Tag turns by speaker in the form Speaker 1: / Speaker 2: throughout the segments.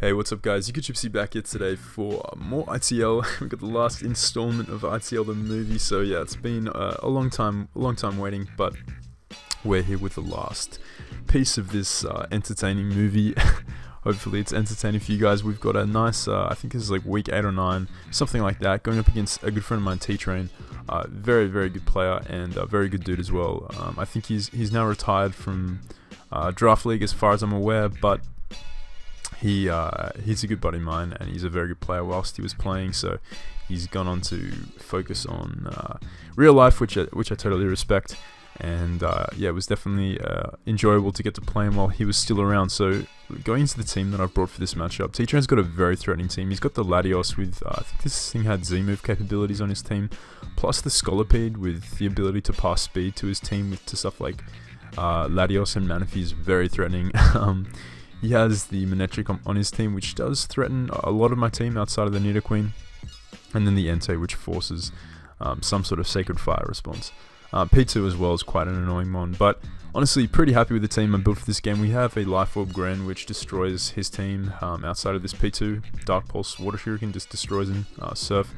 Speaker 1: Hey, what's up guys? You Gypsy back here today for more ITL. We've got the last installment of ITL The Movie, so yeah, it's been a long time waiting, but we're here with the last piece of this entertaining movie. Hopefully it's entertaining for you guys. We've got a nice, I think this is like week 8 or 9, something like that, going up against a good friend of mine, T-Train. Very good player and a very good dude as well. I think he's now retired from Draft League as far as I'm aware, but he's a good buddy of mine and he's a very good player whilst he was playing, so he's gone on to focus on real life, which I totally respect. And yeah, it was definitely enjoyable to get to play him while he was still around. So going into the team that I've brought for this matchup, T-Train's got a very threatening team. He's got the Latios with, I think this thing had Z-move capabilities on his team, plus the Scolipede with the ability to pass speed to his team to stuff like Latios and Manaphy is very threatening. He has the Manectric on his team, which does threaten a lot of my team outside of the Nidoqueen, and then the Entei, which forces some sort of Sacred Fire response. P2 as well is quite an annoying mon, but honestly pretty happy with the team I built for this game. We have a Life Orb Gren, which destroys his team outside of this P2. Dark Pulse Water Shuriken just destroys him. Surf.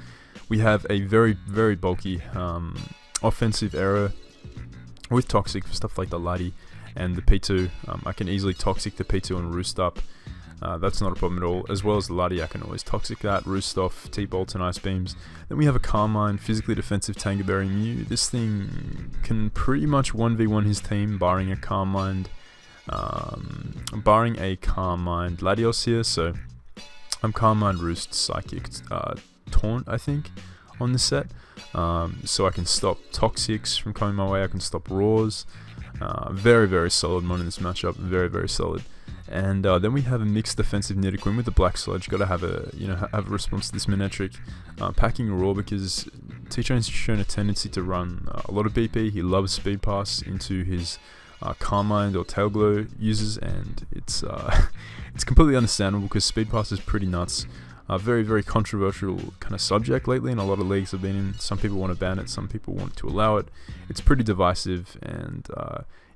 Speaker 1: We have a very bulky offensive arrow with Toxic for stuff like the Lati and the P2. I can easily Toxic the P2 and Roost up. That's not a problem at all. As well as the Lati, I can always Toxic that, Roost off, T-Bolt and Ice Beams. Then we have a Carmine, physically defensive Tangaberry Mew. This thing can pretty much 1v1 his team, barring a Carmine Latios here. So I'm Carmine, Roost, Psychic, Taunt, I think, on this set. So I can stop Toxics from coming my way. I can stop Roars. Very solid mon in this matchup. Very solid. And then we have a mixed defensive Nidoqueen with the Black Sludge. Got to have a response to this Manectric. Packing Roar because T-Train's shown a tendency to run a lot of BP. He loves Speed Pass into his Carmine or Tail Glow users, and it's completely understandable because Speed Pass is pretty nuts. Very controversial kind of subject lately in a lot of leagues I've been in. Some people want to ban it, some people want to allow it. It's pretty divisive, and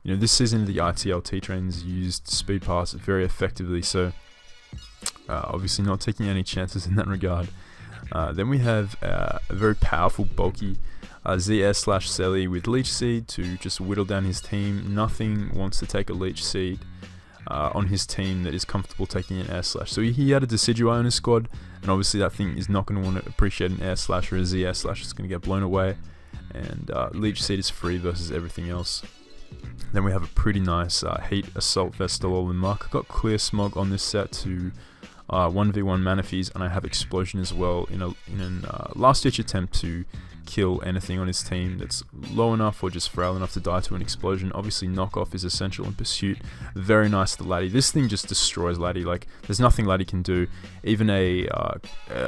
Speaker 1: this season the ITL T-Train's used Speed Pass very effectively, so obviously not taking any chances in that regard. Then we have a very powerful, bulky ZS/Selly with Leech Seed to just whittle down his team. Nothing wants to take a Leech Seed on his team that is comfortable taking an Air Slash. So he had a Decidueye on his squad, and obviously that thing is not going to want to appreciate an Air Slash or a ZS Slash. It's going to get blown away, and Leech Seed is free versus everything else. Then we have a pretty nice Heat Assault Vestal all in Muck. I got Clear Smog on this set to 1v1 Manaphy's, and I have Explosion as well in a last-ditch attempt to kill anything on his team that's low enough or just frail enough to die to an Explosion. Obviously Knockoff is essential in Pursuit. Very nice to Lati. This thing just destroys Lati. Like, there's nothing Lati can do. Even a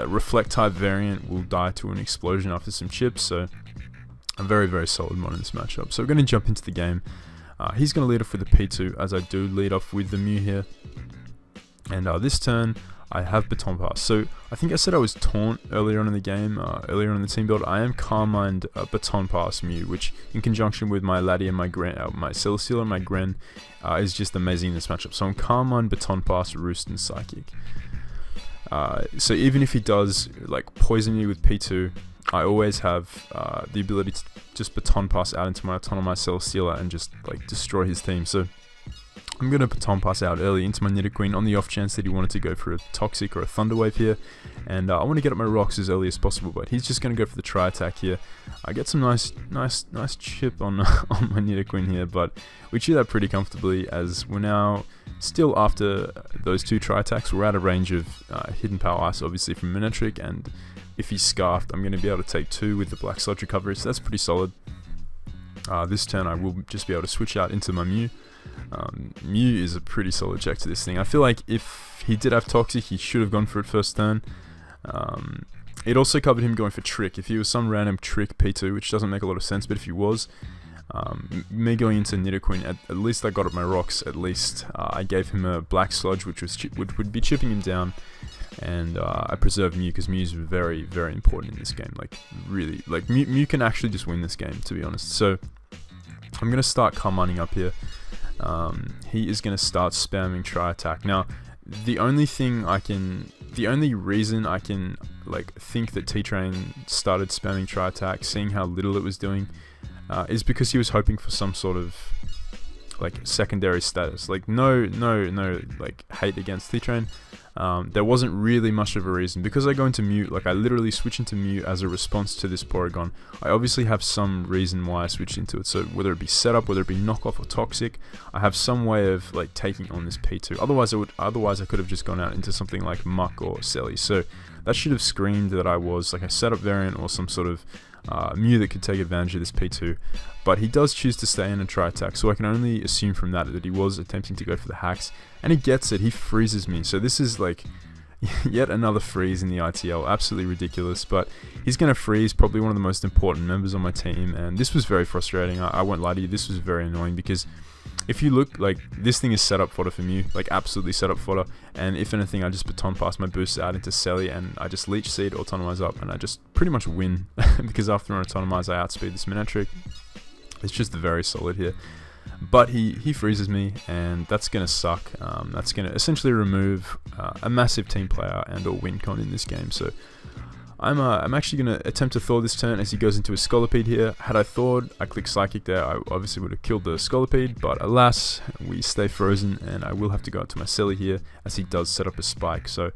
Speaker 1: Reflect type variant will die to an Explosion after some chips, so a very solid mon in this matchup. So we're going to jump into the game. He's going to lead off with the P2, as I do lead off with the Mew here. And this turn I have Baton Pass. So I think I said I was Taunt earlier on in the game, earlier on in the team build. I am Carmine Baton Pass Mew, which in conjunction with my Lati and my Celesteela and my Gren is just amazing in this matchup. So I'm Carmine, Baton Pass, Roost and Psychic. So even if he does like poison me with P2, I always have the ability to just Baton Pass out into my Autonomous Celesteela and just like destroy his team. So I'm going to Baton Pass out early into my Nidoqueen on the off chance that he wanted to go for a Toxic or a Thunder Wave here. And I want to get up my rocks as early as possible, but he's just going to go for the Tri-Attack here. I get some nice chip on, on my Nidoqueen here, but we chew that pretty comfortably as we're now still after those two Tri-Attacks. We're out of range of Hidden Power Ice, obviously, from Manectric, and if he's Scarfed, I'm going to be able to take 2 with the Black Sludge recovery, so that's pretty solid. This turn I will just be able to switch out into my Mew. Mew is a pretty solid check to this thing. I feel like if he did have Toxic, he should have gone for it first turn. It also covered him going for Trick. If he was some random Trick P2, which doesn't make a lot of sense, but if he was, me going into Nidoqueen, at least I got up my rocks. At least I gave him a Black Sludge, which would be chipping him down, and I preserved Mew because Mew is very important in this game. Like really, like Mew can actually just win this game, to be honest. So I'm gonna start Carmining up here. He is gonna start spamming Tri-Attack. Now the only reason I can like think that T-Train started spamming tri-attack, seeing how little it was doing, is because he was hoping for some sort of like secondary status. Like no like hate against T-Train. There wasn't really much of a reason, because I go into mute. Like I literally switch into mute as a response to this Porygon. I obviously have some reason why I switched into it, so whether it be setup, whether it be knockoff or toxic, I have some way of like taking on this P2. Otherwise I could have just gone out into something like Muck or Selly. So that should have screamed that I was like a setup variant or some sort of Mew that could take advantage of this P2, but he does choose to stay in and try attack, so I can only assume from that he was attempting to go for the hacks, and he gets it. He freezes me, so this is like yet another freeze in the ITL. Absolutely ridiculous, but he's going to freeze probably one of the most important members on my team, and this was very frustrating. I won't lie to you, this was very annoying, because if you look, like, this thing is set up fodder for Mew, like absolutely set up fodder, and if anything I just baton pass my boosts out into Selly and I just Leech Seed, Autonomize up, and I just pretty much win, because after an Autonomize I outspeed this Manectric. It's just very solid here. But he freezes me, and that's going to suck. That's going to essentially remove a massive team player and or win con in this game, so I'm actually going to attempt to thaw this turn as he goes into his Scolipede here. Had I thawed, I click Psychic there, I obviously would have killed the Scolipede, but alas, we stay frozen, and I will have to go out to my Selly here as he does set up a Spike. So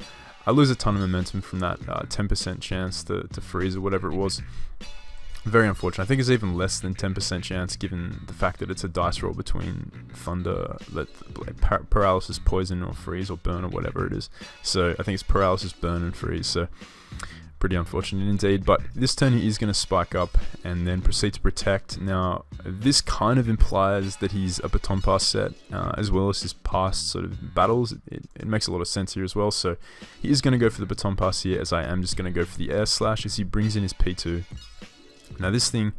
Speaker 1: I lose a ton of momentum from that 10% chance to freeze or whatever it was. Very unfortunate. I think it's even less than 10% chance given the fact that it's a dice roll between Thunder, Paralysis, Poison, or Freeze, or Burn, or whatever it is. So I think it's Paralysis, Burn, and Freeze. So pretty unfortunate indeed, but this turn he is going to spike up and then proceed to protect. Now this kind of implies that he's a baton pass set, as well as his past sort of battles. It makes a lot of sense here as well, so he is going to go for the baton pass here, as I am just going to go for the air slash as he brings in his P2. Now this thing,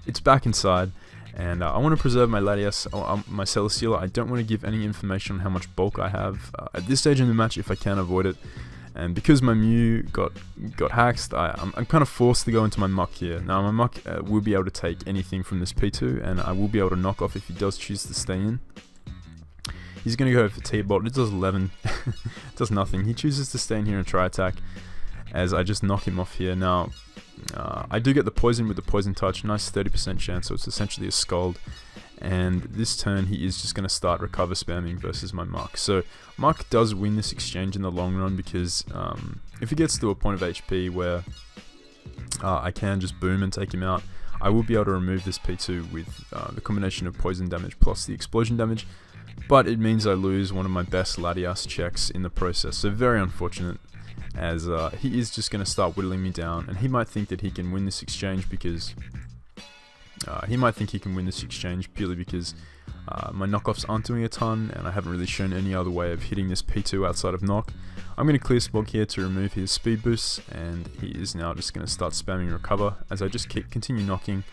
Speaker 1: it's back inside, and I want to preserve my Latias, my Celesteela. I don't want to give any information on how much bulk I have at this stage in the match if I can avoid it. And because my Mew got hacked, I'm kind of forced to go into my Muck here. Now my Muck will be able to take anything from this P2, and I will be able to knock off if he does choose to stay in. He's going to go for T-Bolt. It does 11. It does nothing. He chooses to stay in here and try attack as I just knock him off here. Now I do get the poison with the poison touch, nice 30% chance, so it's essentially a Scald. And this turn he is just going to start recover spamming versus my Muck. So Muck does win this exchange in the long run, because if he gets to a point of HP where I can just boom and take him out, I will be able to remove this P2 with the combination of poison damage plus the explosion damage. But it means I lose one of my best Latias checks in the process, so very unfortunate, as he is just going to start whittling me down, and he might think that he can win this exchange because purely because my knockoffs aren't doing a ton, and I haven't really shown any other way of hitting this P2 outside of knock. I'm going to clear Spog here to remove his speed boost, and he is now just going to start spamming recover as I just continue knocking.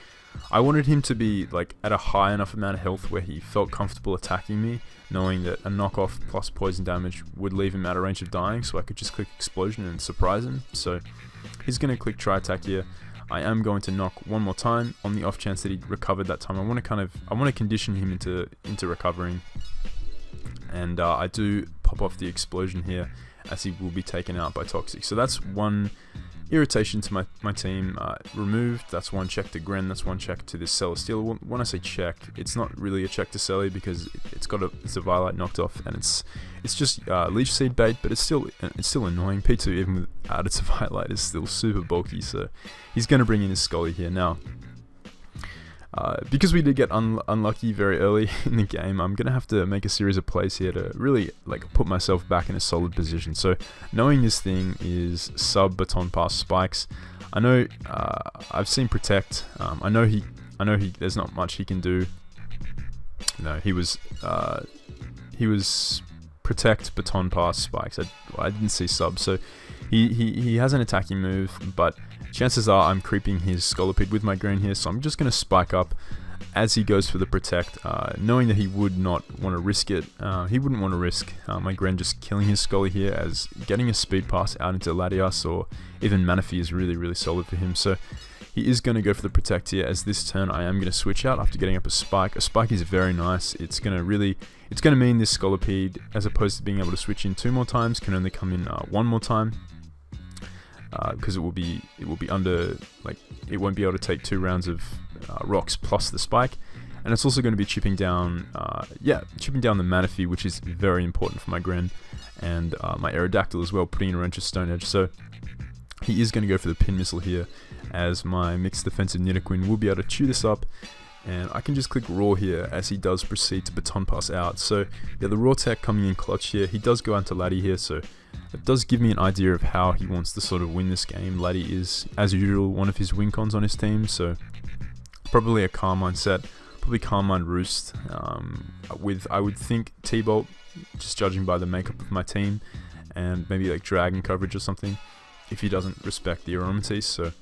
Speaker 1: I wanted him to be like at a high enough amount of health where he felt comfortable attacking me, knowing that a knockoff plus poison damage would leave him out of range of dying, so I could just click explosion and surprise him. So he's going to click try attack here. I am going to knock one more time on the off chance that he recovered that time. I want to condition him into recovering, and I do pop off the explosion here as he will be taken out by Toxic. So that's one irritation to my team removed. That's one check to Gren, that's one check to this Celesteela. When I say check, it's not really a check to Selly, because it's a Violite knocked off, and it's just Leech Seed bait, but it's still annoying. P2 even without its Violite is still super bulky, so he's going to bring in his Scully here. Now because we did get unlucky very early in the game, I'm going to have to make a series of plays here to really like put myself back in a solid position. So knowing this thing is sub baton pass spikes, I know I've seen Protect. I know he there's not much he can do. No, he was Protect, baton pass, spikes. I didn't see sub, so he has an attacking move, but chances are I'm creeping his Scolipede with my green here, so I'm just going to spike up as he goes for the Protect, knowing that he would not want to risk it. He wouldn't want to risk my Gren just killing his Scully here, as getting a Speed Pass out into Latias or even Manaphy is really, really solid for him. So he is going to go for the Protect here, as this turn I am going to switch out after getting up a Spike. A Spike is very nice. It's going to really it's going to mean this Scolipede, as opposed to being able to switch in 2 more times, can only come in 1 more time, because it will be under, like, it won't be able to take 2 rounds of rocks plus the spike. And it's also going to be chipping down the Manaphy, which is very important for my Gren, and my Aerodactyl as well, putting in a wrench of Stone Edge. So he is going to go for the pin missile here, as my mixed defensive Nidoqueen will be able to chew this up, and I can just click Raw here as he does proceed to Baton Pass out. So yeah, the Raw Tech coming in clutch here. He does go onto Laddie here, so it does give me an idea of how he wants to sort of win this game. Laddie is, as usual, one of his win cons on his team, so probably a Carmine set, probably Carmine Roost, with, I would think, T-Bolt, just judging by the makeup of my team, and maybe like Dragon coverage or something, if he doesn't respect the Aromatisse. So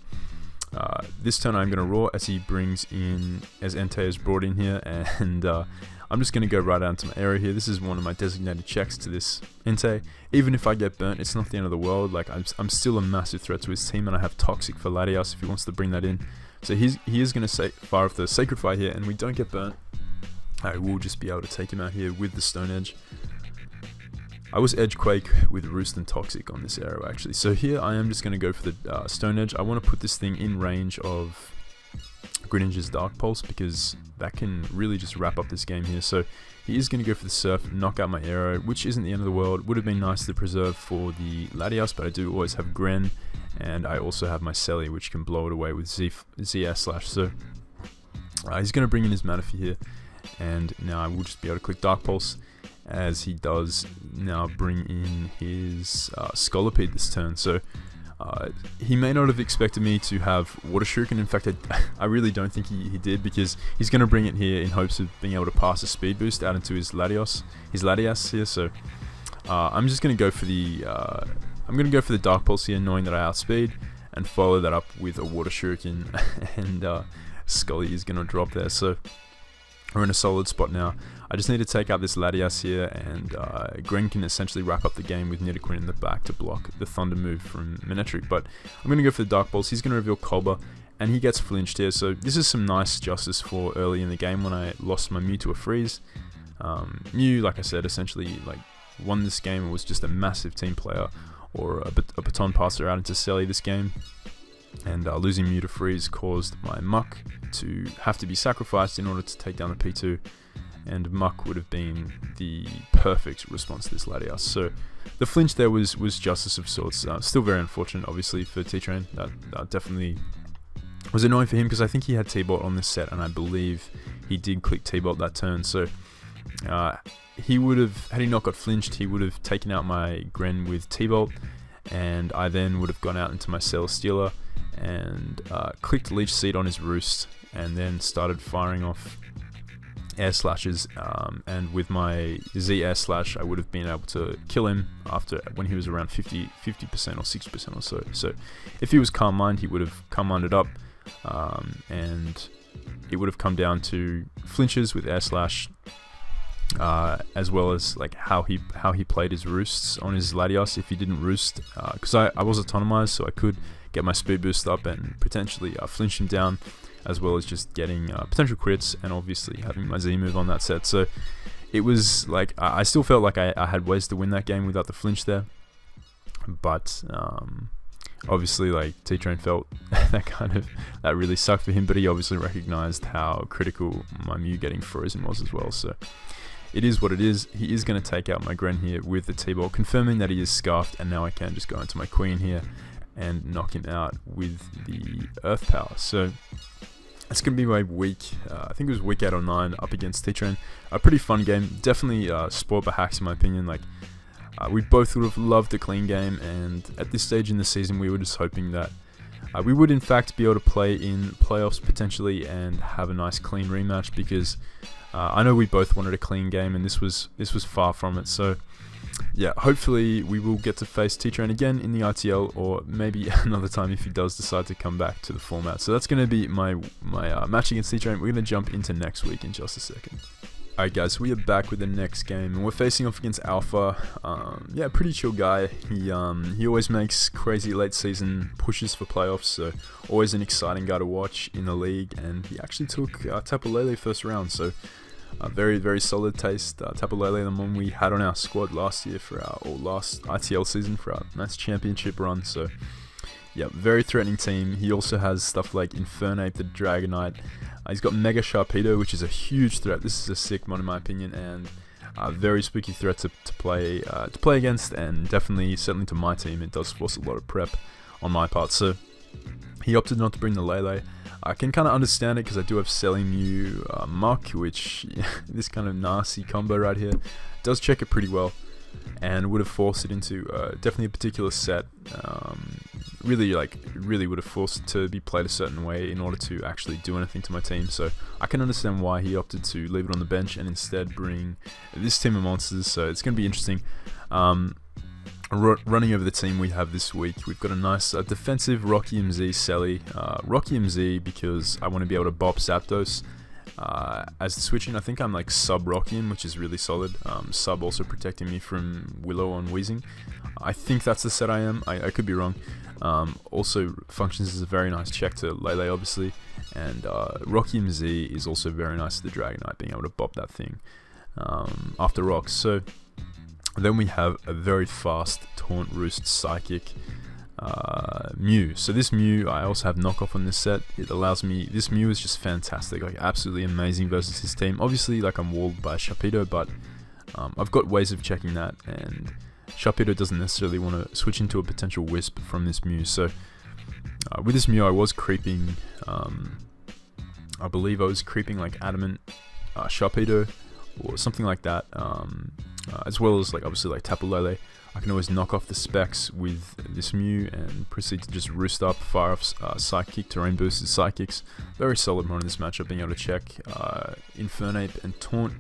Speaker 1: this turn I'm going to Raw as he brings in, as Entei is brought in here, and I'm just going to go right out into my area here. This is one of my designated checks to this Entei. Even if I get burnt, it's not the end of the world. Like, I'm still a massive threat to his team, and I have Toxic for Latias if he wants to bring that in. So he is going to fire off the Sacred Fire here, and we don't get burnt. I will just be able to take him out here with the Stone Edge. I was Edge Quake with Roost and Toxic on this arrow, actually. So here I am just going to go for the Stone Edge. I want to put this thing in range of Greninja's Dark Pulse, because that can really just wrap up this game here. So he is going to go for the Surf, knock out my arrow, which isn't the end of the world. Would have been nice to preserve for the Latias, but I do always have Gren, and I also have my Selly, which can blow it away with ZS Slash. So he's going to bring in his Manaphy here, and now I will just be able to click Dark Pulse, as he does now bring in his Scolipede this turn. So he may not have expected me to have Water Shuriken. In fact, I really don't think he did, because he's going to bring it here in hopes of being able to pass a speed boost out into his Latias here. So I'm just going to go for the Dark Pulse here, knowing that I outspeed, and follow that up with a Water Shuriken, and Scully is going to drop there. So we're in a solid spot now. I just need to take out this Latias here, and Gren can essentially wrap up the game with Nidoqueen in the back to block the Thunder move from Manectric. But I'm going to go for the Dark Pulse. He's going to reveal Colbur, and he gets flinched here. So this is some nice justice for early in the game when I lost my Mew to a freeze. Mew, like I said, essentially like won this game and was just a massive team player, or a baton passer out into Selly this game. And losing Mew to freeze caused my Muck to have to be sacrificed in order to take down the P2, and Muck would have been the perfect response to this Latias. So the flinch there was justice of sorts. Still very unfortunate, obviously, for T-Train. That definitely was annoying for him, because I think he had T-Bolt on this set, and I believe he did click T-Bolt that turn. So he would have, had he not got flinched, he would have taken out my Gren with T-Bolt, and I then would have gone out into my Celesteela and clicked Leech Seed on his Roost, and then started firing off Air Slashes, and with my Z Air Slash I would have been able to kill him when he was around 50% or 60% or so. So if he was Calm Mind, he would have Calm Minded up, and it would have come down to flinches with Air Slash, as well as like how he played his roosts on his Latias if he didn't roost, because I was autonomized, so I could get my speed boost up and potentially flinch him down, as well as just getting potential crits, and obviously having my Z move on that set. So it was like, I still felt like I had ways to win that game without the flinch there, but obviously like T-Train felt that really sucked for him, but he obviously recognized how critical my Mew getting frozen was as well. So it is what it is. He is going to take out my Gren here with the T-Ball, confirming that he is scarfed, and now I can just go into my Queen here and knock him out with the Earth Power. So it's going to be my week, I think it was week 8 or 9 up against T-Train. A pretty fun game, definitely spoiled by hacks in my opinion. Like we both would have loved a clean game, and at this stage in the season we were just hoping that we would in fact be able to play in playoffs potentially and have a nice clean rematch, because I know we both wanted a clean game, and this was far from it. So yeah, hopefully we will get to face T-Train again in the ITL, or maybe another time if he does decide to come back to the format. So that's going to be my match against T-Train. We're going to jump into next week in just a second. Alright guys, so we are back with the next game, and we're facing off against Alpha. Yeah, pretty chill guy. He always makes crazy late season pushes for playoffs, so always an exciting guy to watch in the league, and he actually took Tapu Lele first round, so Very, very solid taste. Tapu Lele, the one we had on our squad last year last ITL season for our nice championship run. So, yeah, very threatening team. He also has stuff like Infernape, the Dragonite. He's got Mega Sharpedo, which is a huge threat. This is a sick mod in my opinion, and very spooky threat to play against, and certainly to my team, it does force a lot of prep on my part. So he opted not to bring the Lele. I can kind of understand it because I do have Sellymew Muck, which this kind of nasty combo right here does check it pretty well, and would have forced it into definitely a particular set. Really would have forced it to be played a certain way in order to actually do anything to my team. So I can understand why he opted to leave it on the bench and instead bring this team of monsters. So it's going to be interesting. Running over the team we have this week, we've got a nice defensive Rocky MZ Selly. Rocky MZ because I want to be able to bop Zapdos as the switching. I think I'm like sub Rockium, which is really solid. Sub also protecting me from Willow on Weezing. I think that's the set I am. I could be wrong. Also functions as a very nice check to Lele obviously, and Rocky MZ is also very nice to the Dragonite, being able to bop that thing after rocks. So then we have a very fast Taunt Roost Psychic Mew. So this Mew, I also have knockoff on this set. It allows me, this Mew is just fantastic, like absolutely amazing versus his team. Obviously, like I'm walled by Sharpedo, but I've got ways of checking that, and Sharpedo doesn't necessarily want to switch into a potential Wisp from this Mew. So with this Mew, I was creeping, I believe I was creeping like Adamant Sharpedo or something like that, as well as like obviously like Tapu Lele. I can always knock off the specs with this Mew and proceed to just roost up, fire off Psychic, terrain boosted Psychics. Very solid mod in this matchup, being able to check Infernape and Taunt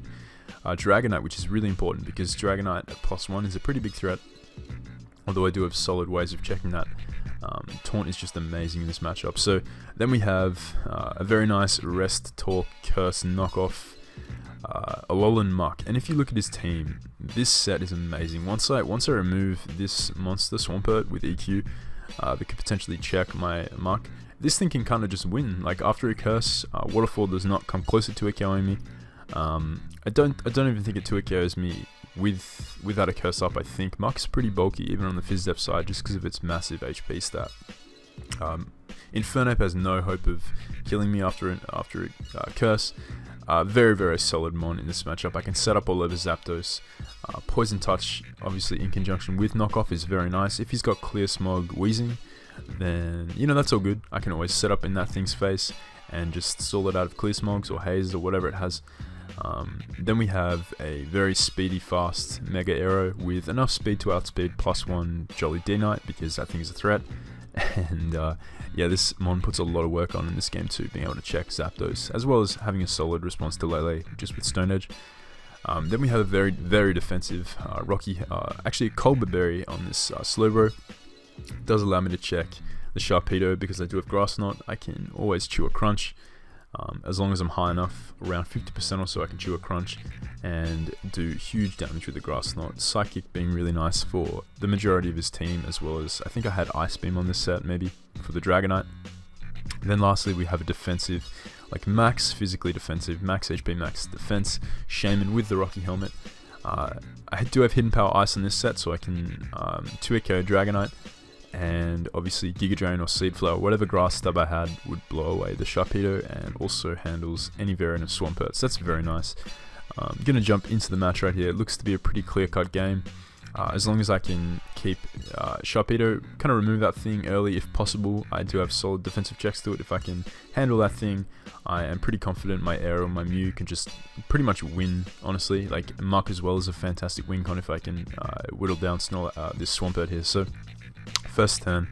Speaker 1: Dragonite, which is really important because Dragonite at +1 is a pretty big threat, although I do have solid ways of checking that. Taunt is just amazing in this matchup. So then we have a very nice Rest, Talk, Curse, knockoff Alolan Muck, and if you look at his team, this set is amazing. Once I remove this monster Swampert with EQ, that could potentially check my Muck. This thing can kind of just win. Like after a curse, Waterfall does not come closer to KOing me. I don't even think it 2KOs me without a curse up. I think Muck's pretty bulky even on the Phys Def side just because of its massive HP stat. Infernape has no hope of killing me after a curse. Very, very solid mon in this matchup. I can set up all over Zapdos. Poison Touch, obviously in conjunction with Knockoff, is very nice. If he's got Clear Smog Weezing, then, you know, that's all good. I can always set up in that thing's face and just stall it out of Clear Smogs or Haze or whatever it has. Then we have a very speedy, fast Mega Arrow with enough speed to outspeed +1 Jolly D-Knight because that thing is a threat. And yeah, this mon puts a lot of work on in this game too, being able to check Zapdos, as well as having a solid response to Lele just with Stone Edge. Then we have a very, very defensive actually Colbur Berry on this Slowbro. Does allow me to check the Sharpedo because I do have Grass Knot. I can always chew a Crunch. As long as I'm high enough, around 50% or so, I can chew a Crunch and do huge damage with the Grass Knot. Psychic being really nice for the majority of his team, as well as I think I had Ice Beam on this set, maybe, for the Dragonite. And then lastly, we have a defensive, like max physically defensive, max HP, max defense, Shaman with the Rocky Helmet. I do have Hidden Power Ice on this set, so I can 2KO Dragonite. And obviously Giga Drain or Seed Flower, whatever grass stub I had would blow away the Sharpedo, and also handles any variant of Swampert. So that's very nice. I'm going to jump into the match right here. It looks to be a pretty clear-cut game. As long as I can keep Sharpedo, kind of remove that thing early if possible. I do have solid defensive checks to it. If I can handle that thing, I am pretty confident my Aero and my Mew can just pretty much win, honestly. Like Muck as well is a fantastic win con if I can whittle down this Swampert here. So first turn,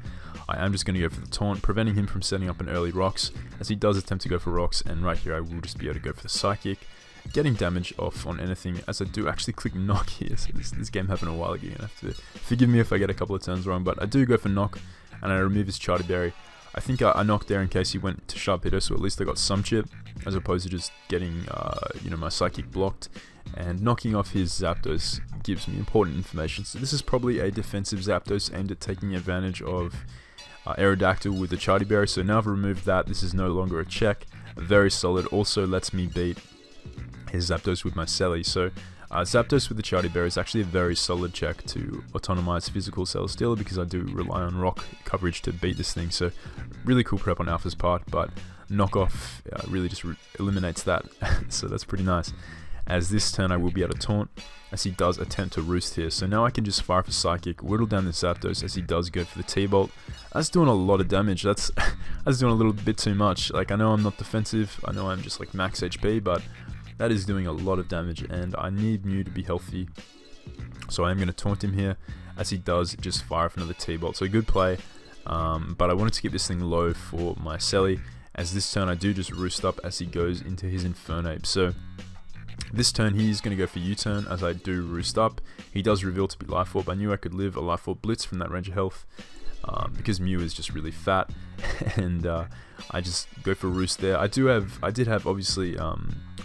Speaker 1: I am just going to go for the Taunt, preventing him from setting up an early Rocks, as he does attempt to go for Rocks, and right here I will just be able to go for the Psychic, getting damage off on anything, as I do actually click Knock here. So this game happened a while ago, you're going to have to forgive me if I get a couple of turns wrong, but I do go for Knock, and I remove his Charty Berry. I think I knocked there in case he went to Sharpedo, so at least I got some chip, as opposed to just getting my Psychic blocked. And knocking off his Zapdos gives me important information. So this is probably a defensive Zapdos aimed at taking advantage of Aerodactyl with the Charty Berry. So now I've removed that, this is no longer a check. Very solid, also lets me beat his Zapdos with my Selly. So Zapdos with the Chardy Bear is actually a very solid check to autonomize physical Cell Stealer, because I do rely on rock coverage to beat this thing. So really cool prep on Alpha's part, but knockoff really just eliminates that. So that's pretty nice. As this turn I will be able to taunt, as he does attempt to roost here. So now I can just fire for Psychic, whittle down the Zapdos as he does go for the T-Bolt. That's doing a lot of damage. That's doing a little bit too much. Like, I know I'm not defensive, I know I'm just like max HP, but that is doing a lot of damage, and I need Mew to be healthy. So I am going to taunt him here, as he does just fire for another T-Bolt. So good play, but I wanted to keep this thing low for my Selly, as this turn I do just roost up as he goes into his Infernape. So this turn he's going to go for U-turn as I do roost up. He does reveal to be Life Orb. I knew I could live a Life Orb Blitz from that range of health, because Mew is just really fat, and I just go for roost there. I did have obviously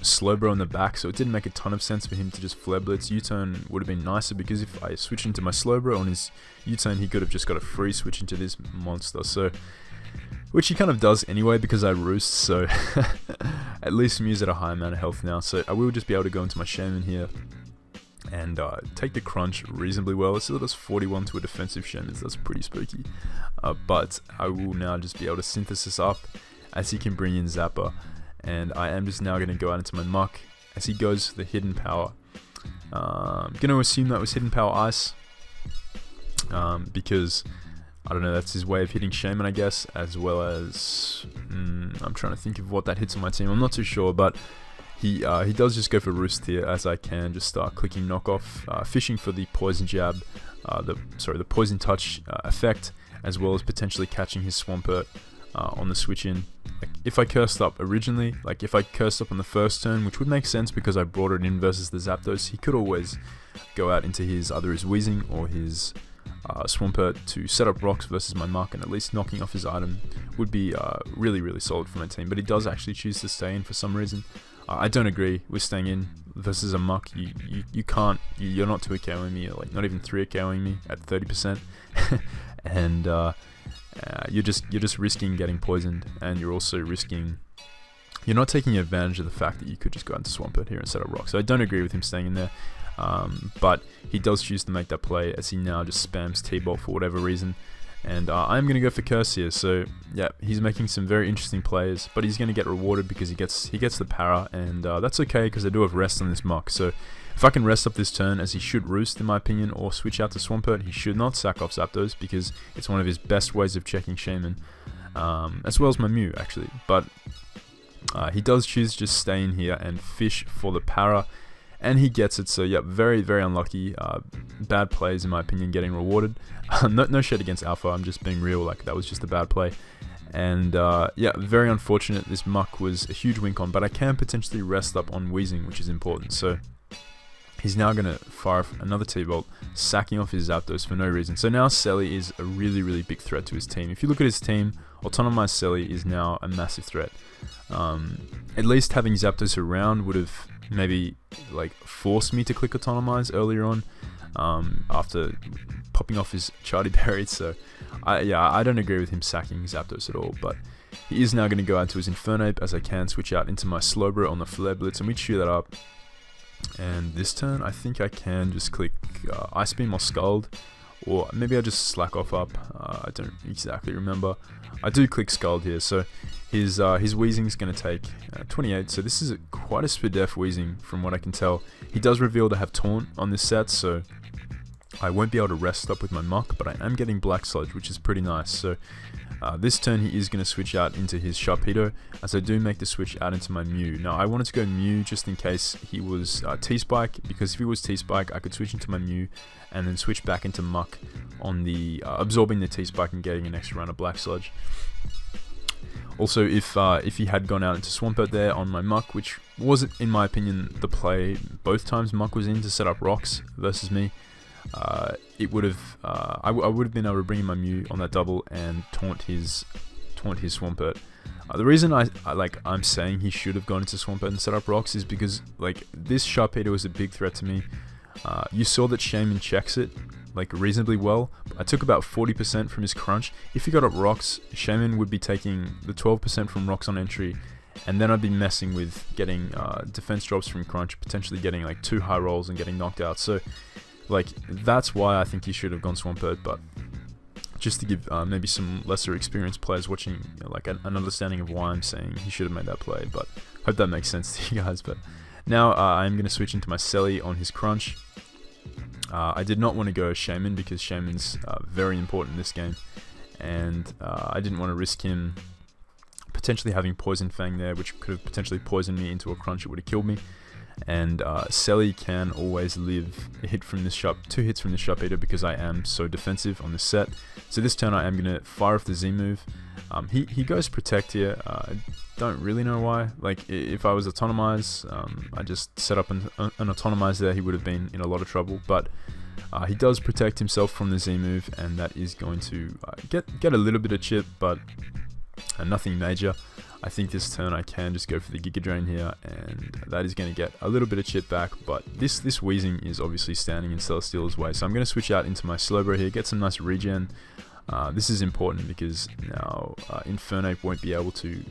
Speaker 1: Slowbro in the back, so it didn't make a ton of sense for him to just Flare Blitz. U-turn would have been nicer, because if I switched into my Slowbro on his U-turn, he could have just got a free switch into this monster. So, which he kind of does anyway because I roost, so at least Mew's at a high amount of health now. So I will just be able to go into my Shaman here and take the crunch reasonably well. It still does 41 to a defensive Shaman, so that's pretty spooky. But I will now just be able to Synthesis up as he can bring in Zapper. And I am just now going to go out into my Muck as he goes for the Hidden Power. I'm going to assume that was Hidden Power Ice, because I don't know, that's his way of hitting Shaman, I guess, as well as I'm trying to think of what that hits on my team. I'm not too sure, but he does just go for Roost here, as I can just start clicking knockoff, fishing for the Poison Jab, the Poison Touch effect, as well as potentially catching his Swampert on the switch in. Like, if I cursed up originally, like if I cursed up on the first turn, which would make sense because I brought it in versus the Zapdos, he could always go out into his either his Weezing or his Swampert to set up rocks versus my Muck, and at least knocking off his item would be really, really solid for my team. But he does actually choose to stay in for some reason. I don't agree with staying in versus a Muck. You can't, you're not 2 KOing me, or like not even 3 KOing me at 30%, and you're just risking getting poisoned, and you're also risking, you're not taking advantage of the fact that you could just go into Swampert here and set up rocks. So I don't agree with him staying in there. But he does choose to make that play, as he now just spams T-Bolt for whatever reason. And I'm going to go for Curse here. So yeah, he's making some very interesting plays, but he's going to get rewarded because he gets the para, and that's okay because I do have Rest on this Muck. So if I can Rest up this turn, as he should Roost in my opinion, or switch out to Swampert, he should not sack off Zapdos because it's one of his best ways of checking Shaman, as well as my Mew actually. But he does choose to just stay in here and fish for the para, and he gets it. So yeah, very, very unlucky. Bad plays in my opinion getting rewarded. No shade against Alpha, I'm just being real, like that was just a bad play. And yeah, very unfortunate. This Muck was a huge win con, but I can potentially Rest up on Weezing, which is important. So he's now going to fire another T-Bolt, sacking off his Zapdos for no reason. So now Selly is a really, really big threat to his team. If you look at his team, Autonomized Selly is now a massive threat. At least having Zapdos around would have maybe like forced me to click Autonomize earlier on, after popping off his Chardy Berry. So I don't agree with him sacking Zapdos at all, but he is now going to go out to his Infernape, as I can switch out into my Slowbro on the Flare Blitz, and we chew that up. And this turn I think I can just click Ice Beam or Scald, or maybe I just slack off up. I don't exactly remember. I do click Scald here, so his Weezing is going to take 28, so this is quite a Spadef Weezing from what I can tell. He does reveal to have Taunt on this set, so I won't be able to Rest up with my Muck, but I am getting Black Sludge, which is pretty nice. So this turn he is going to switch out into his Sharpedo, as I do make the switch out into my Mew. Now I wanted to go Mew just in case he was T-Spike, because if he was T-Spike I could switch into my Mew and then switch back into Muck on the absorbing the T-Spike and getting an extra round of Black Sludge. Also, if he had gone out into Swampert there on my Muck, which wasn't, in my opinion, the play both times Muck was in to set up rocks versus me, it would have I would have been able to bring in my Mew on that double and taunt his Swampert. The reason I'm saying he should have gone into Swampert and set up rocks is because like this Sharpedo is a big threat to me. You saw that Shaman checks it like reasonably well. I took about 40% from his crunch. If he got up rocks, Shaman would be taking the 12% from rocks on entry and then I'd be messing with getting defense drops from Crunch, potentially getting like 2 high rolls and getting knocked out. So like that's why I think he should have gone Swampert, but just to give maybe some lesser experienced players watching like an understanding of why I'm saying he should have made that play, but hope that makes sense to you guys. But now I'm going to switch into my Sebby on his Crunch. I did not want to go Shaman because Shaman's very important in this game, and I didn't want to risk him potentially having Poison Fang there, which could have potentially poisoned me into a Crunch. It would have killed me. And Sebby can always live a hit from this 2 hits from this Sharp Eater because I am so defensive on this set. So this turn I am going to fire off the Z move. He goes Protect here. I don't really know why. Like if I was Autonomize, I just set up an Autonomize there, he would have been in a lot of trouble. But he does protect himself from the Z move, and that is going to get a little bit of chip, but nothing major. I think this turn I can just go for the Giga Drain here, and that is going to get a little bit of chip back, but this Wheezing is obviously standing in Celesteela's way, so I'm going to switch out into my Slowbro here, get some nice regen. This is important because now Infernape won't be able to,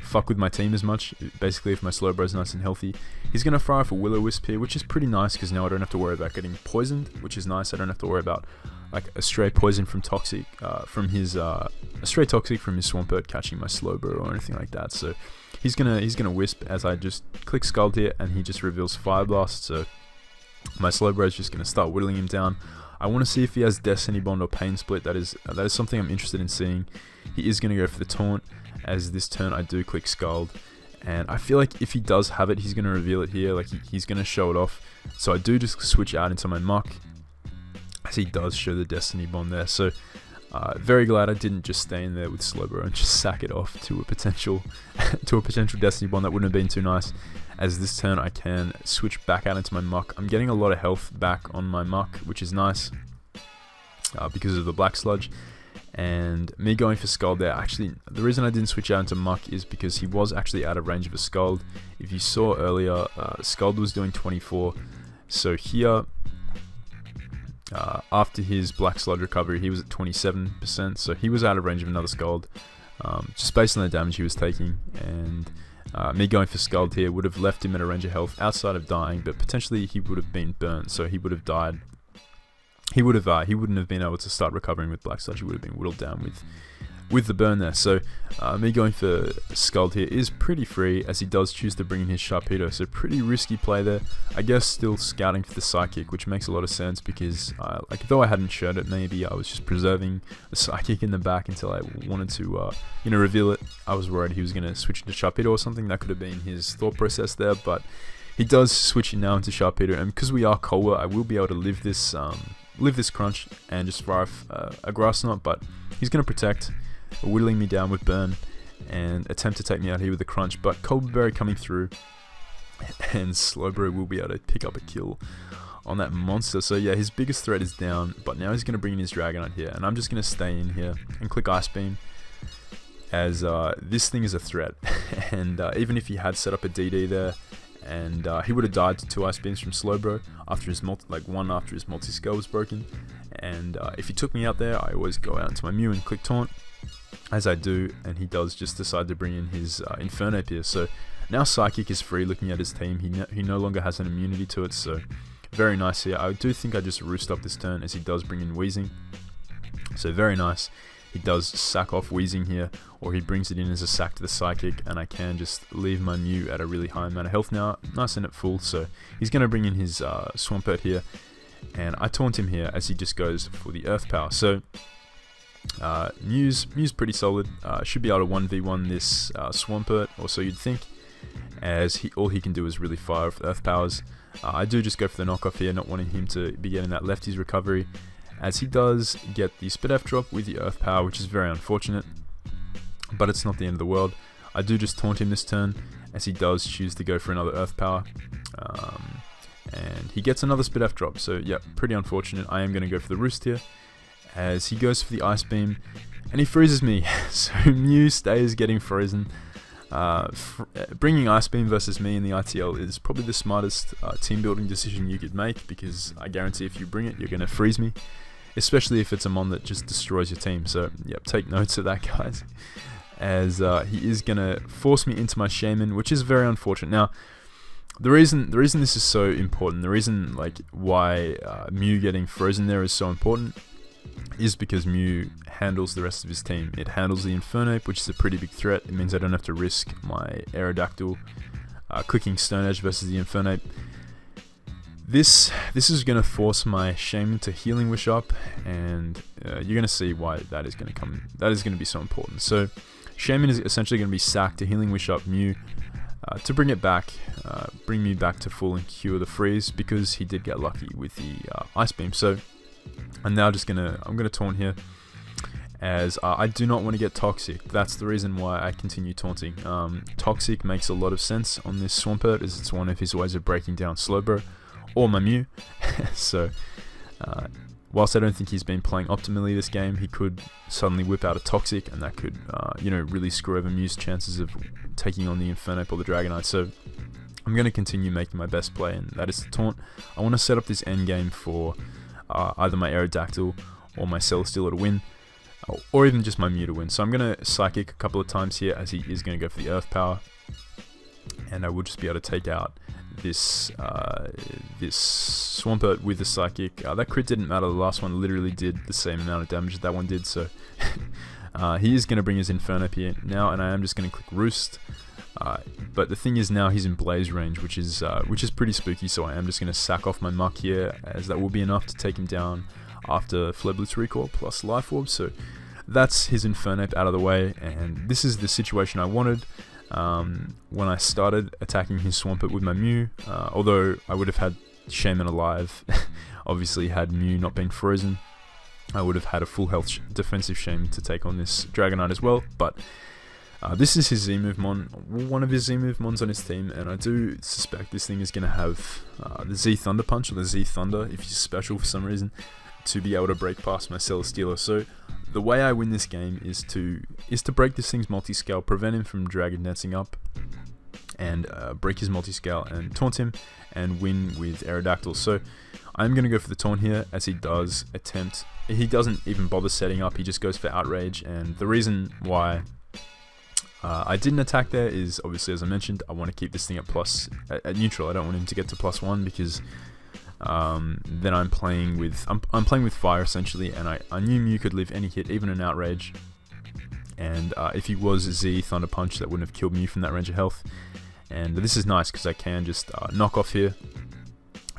Speaker 1: fuck with my team as much. Basically, if my Slowbro is nice and healthy, he's going to fire off a Will-O-Wisp here, which is pretty nice because now I don't have to worry about getting poisoned, which is nice. I don't have to worry about like a stray poison from Toxic, from his a stray Toxic from his Swampert catching my Slowbro or anything like that. So he's gonna Wisp as I just click Scald here, and he just reveals Fire Blast. So my Slowbro is just gonna start whittling him down. I want to see if he has Destiny Bond or Pain Split. That is something I'm interested in seeing. He is gonna go for the Taunt, as this turn I do click Scald, and I feel like if he does have it, he's gonna reveal it here. Like he's gonna show it off. So I do just switch out into my Muck, as he does show the Destiny Bond there. So very glad I didn't just stay in there with Slowbro and just sack it off to a potential Destiny Bond. That wouldn't have been too nice. As this turn I can switch back out into my Muck. I'm getting a lot of health back on my Muck, which is nice because of the Black Sludge. And me going for Scald there, actually the reason I didn't switch out into Muck is because he was actually out of range of a Scald. If you saw earlier, Scald was doing 24. So here, after his Black Sludge recovery, he was at 27%, so he was out of range of another Scald, just based on the damage he was taking. And me going for Scald here would have left him at a range of health outside of dying, but potentially he would have been burnt, so he would have died. He wouldn't have been able to start recovering with Black Sludge. He would have been whittled down with the burn there. So me going for Scald here is pretty free, as he does choose to bring in his Sharpedo, so pretty risky play there. I guess still scouting for the Psychic, which makes a lot of sense because like though I hadn't showed it, maybe I was just preserving the Psychic in the back until I wanted to reveal it. I was worried he was going to switch into Sharpedo or something. That could have been his thought process there, but he does switch it now into Sharpedo, and because we are Colwa, I will be able to live this Crunch and just fire off a Grass Knot, but he's going to protect, whittling me down with Burn and attempt to take me out here with the Crunch. But Coldberry coming through, and Slowbro will be able to pick up a kill on that monster. So yeah, his biggest threat is down, but now he's going to bring in his Dragonite here, and I'm just going to stay in here and click Ice Beam, as this thing is a threat. And even if he had set up a DD there, and he would have died to 2 Ice Beams from Slowbro after his one after his multi-scale was broken. And if he took me out there, I always go out into my Mew and click Taunt, as I do, and he does just decide to bring in his Infernape here. So now Psychic is free. Looking at his team, he no longer has an immunity to it, so very nice here. I do think I just roost up this turn, as he does bring in Wheezing, so very nice. He does sack off Wheezing here, or he brings it in as a sack to the Psychic, and I can just leave my Mew at a really high amount of health now, nice and at full. So he's going to bring in his Swampert here, and I taunt him here as he just goes for the Earth Power. So Mew's pretty solid, should be able to 1v1 this Swampert, or so you'd think, as all he can do is really fire with Earth Powers. I do just go for the knockoff here, not wanting him to be getting that lefties recovery, as he does get the Spit F drop with the Earth Power, which is very unfortunate, but it's not the end of the world. I do just taunt him this turn, as he does choose to go for another Earth Power, and he gets another Spit F drop, so yeah, pretty unfortunate. I am going to go for the Roost here, as he goes for the Ice Beam, and he freezes me. So Mew stays getting frozen. Bringing Ice Beam versus me in the ITL is probably the smartest team building decision you could make, because I guarantee if you bring it, you're going to freeze me, especially if it's a mon that just destroys your team. So yep, take notes of that, guys. as he is gonna force me into my shaman, which is very unfortunate. Now, the reason this is so important, the reason like why Mew getting frozen there is so important, is because Mew handles the rest of his team. It handles the Infernape, which is a pretty big threat. It means I don't have to risk my Aerodactyl clicking Stone Edge versus the Infernape. This is going to force my Shaman to Healing Wish up, and you're going to see why that is going to come. That is going to be so important. So Shaman is essentially going to be sacked to Healing Wish up Mew to bring it back, bring me back to full and cure the freeze, because he did get lucky with the Ice Beam. So I'm now just I'm gonna taunt here, as I do not want to get Toxic. That's the reason why I continue taunting. Toxic makes a lot of sense on this Swampert, as it's one of his ways of breaking down Slowbro or my Mew. So whilst I don't think he's been playing optimally this game, he could suddenly whip out a Toxic, and that could really screw over Mew's chances of taking on the Infernape or the Dragonite. So I'm going to continue making my best play, and that is to taunt. I want to set up this end game for either my Aerodactyl or my Celesteela to win, or even just my Mew to win. So I'm going to Psychic a couple of times here, as he is going to go for the Earth Power, and I will just be able to take out this Swampert with the Psychic. That crit didn't matter. The last one literally did the same amount of damage that one did. So he is going to bring his Infernape here now, and I am just going to click Roost. But the thing is, now he's in Blaze range, which is pretty spooky. So I am just going to sack off my Muck here, as that will be enough to take him down after Fleblitz Recall plus Life Orb. So that's his Infernape out of the way, and this is the situation I wanted. When I started attacking his Swampert with my Mew, although I would have had Shaman alive, obviously had Mew not been frozen, I would have had a full health defensive Shaman to take on this Dragonite as well. But this is his Z-Move Mon, one of his Z-Move Mons on his team, and I do suspect this thing is going to have the Z Thunder Punch, or the Z Thunder if he's special for some reason, to be able to break past my Celesteela. So the way I win this game is to break this thing's multi-scale, prevent him from Dragon Dancing up, and break his multi-scale and taunt him, and win with Aerodactyl. So I'm going to go for the taunt here, as he does attempt. He doesn't even bother setting up, he just goes for Outrage, and the reason why I didn't attack there is, obviously, as I mentioned, I want to keep this thing at neutral. I don't want him to get to +1, because then I'm playing with fire essentially, and I knew Mew could live any hit, even an Outrage, and if he was Z Thunder Punch, that wouldn't have killed Mew from that range of health. And this is nice, because I can just knock off here,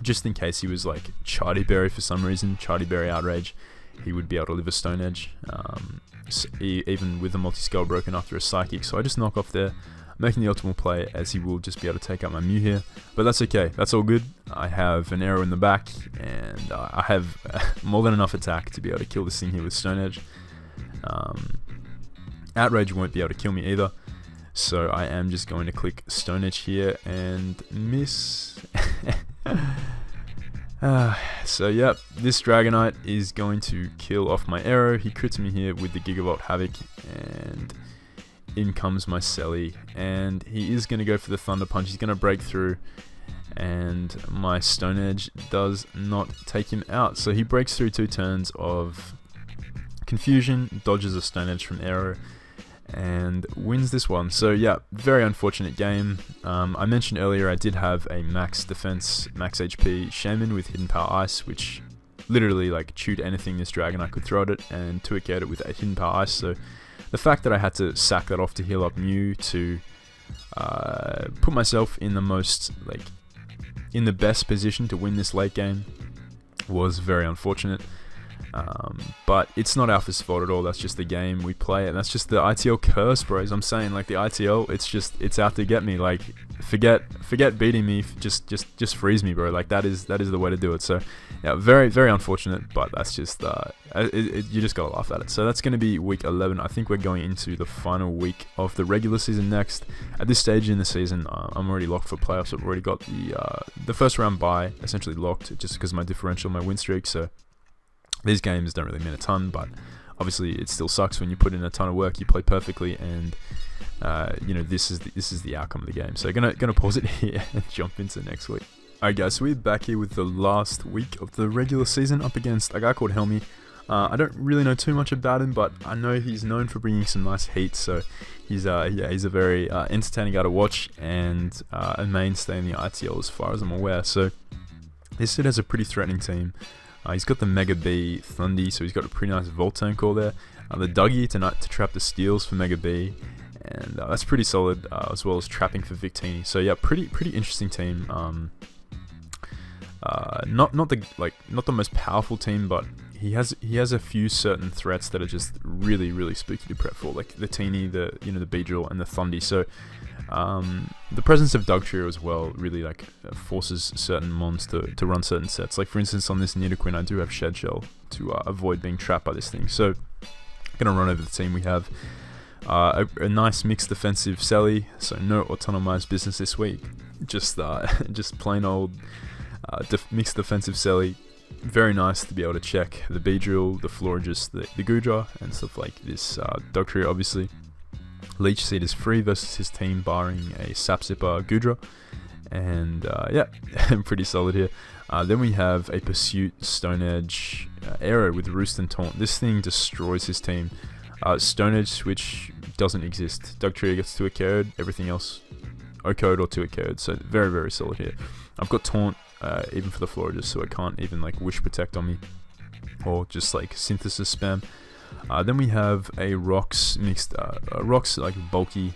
Speaker 1: just in case he was like Chardy Berry for some reason, Chardy Berry Outrage, he would be able to live a Stone Edge, even with the multi-scale broken after a Psychic. So I just knock off there, making the optimal play, as he will just be able to take out my Mew here. But that's okay, that's all good. I have an arrow in the back, and I have more than enough attack to be able to kill this thing here with Stone Edge. Outrage won't be able to kill me either, so I am just going to click Stone Edge here and miss. So yep, this Dragonite is going to kill off my arrow. He crits me here with the Gigavolt Havoc, and in comes my Selly, and he is going to go for the Thunder Punch. He's going to break through, and my Stone Edge does not take him out. So he breaks through 2 turns of confusion, dodges a Stone Edge from arrow, and wins this one. So yeah, very unfortunate game. I mentioned earlier I did have a max defense, max HP Shaman with Hidden Power Ice, which literally like chewed anything this Dragonite could throw at it, and 2-hit it with a Hidden Power Ice. So the fact that I had to sack that off to heal up Mew to put myself in the best position to win this late game was very unfortunate. But it's not Alpha's fault at all. That's just the game we play, and that's just the ITL curse, bros. I'm saying, like, the ITL, it's out to get me. Like, forget beating me. Just freeze me, bro. Like, that is the way to do it. So yeah, very, very unfortunate, but that's just you just gotta laugh at it. So that's gonna be week 11. I think we're going into the final week of the regular season next. At this stage in the season, I'm already locked for playoffs. I've already got the first round bye essentially locked, just because of my differential, my win streak. So these games don't really mean a ton, but obviously it still sucks when you put in a ton of work, you play perfectly, and this is the outcome of the game. So gonna pause it here and jump into next week. Alright guys, so we're back here with the last week of the regular season, up against a guy called Helmy. I don't really know too much about him, but I know he's known for bringing some nice heat. So he's a very entertaining guy to watch, and a mainstay in the ITL as far as I'm aware. So this set has a pretty threatening team. He's got the Mega B Thundy, so he's got a pretty nice Volt Tank core there. The Dougie to trap the steals for Mega B, and that's pretty solid, as well as trapping for Victini. So yeah, pretty interesting team. Not the most powerful team, but he has a few certain threats that are just really spooky to prep for, like the Teeny, the Beedrill, and the Thundy. So the presence of Dugtrio as well really forces certain mons to run certain sets. Like for instance, on this Nidoqueen, I do have Shed Shell to avoid being trapped by this thing. So I'm gonna run over the team. We have a nice mixed defensive Selly, so no autonomized business this week. Just plain old mixed defensive Selly. Very nice to be able to check the Beedrill, the Florges, the Goodra, and stuff like this. Dugtrio, obviously. Leech Seed is free versus his team, barring a Sap Sipper Goodra. And yeah, pretty solid here. Then we have a Pursuit Stone Edge Aero with Roost and Taunt. This thing destroys his team. Stone Edge switch doesn't exist. Dugtrio gets to a code, everything else O-code or to a code. So very solid here. I've got Taunt even for the Florges, so it can't even Wish Protect on me or just Synthesis spam. Then we have a Rocks mixed, Rocks bulky,